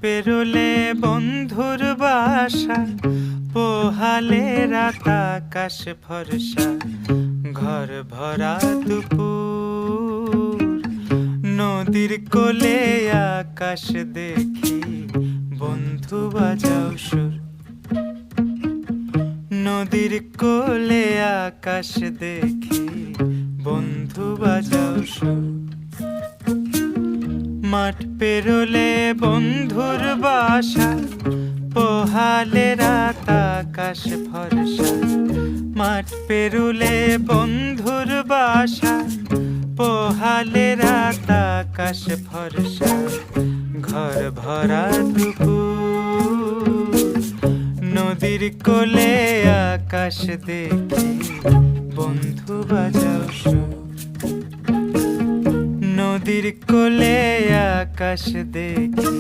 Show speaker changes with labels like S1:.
S1: পেরোলে বন্ধুর বাসা, পোহালে রাত আকাশ ভরসা, ঘর ভরা দুপুর। নদীর কোলে আকাশ দেখি, বন্ধু বাজাও সুর। নদীর কোলে আকাশ দেখি, বন্ধু বাজাও সুর। মাঠ পেরোলে বন্ধুর বাসা, পোহালে রাত আকাশ ভরসা। মাঠ পেরোলে বন্ধুর বাসা, পোহালে রাত আকাশ ভরসা, ঘর ভরা দুপুর। নদীর কোলে আকাশ দেখি, বন্ধু বাজাও সুর। নদীর কোলে আকাশ দেখি,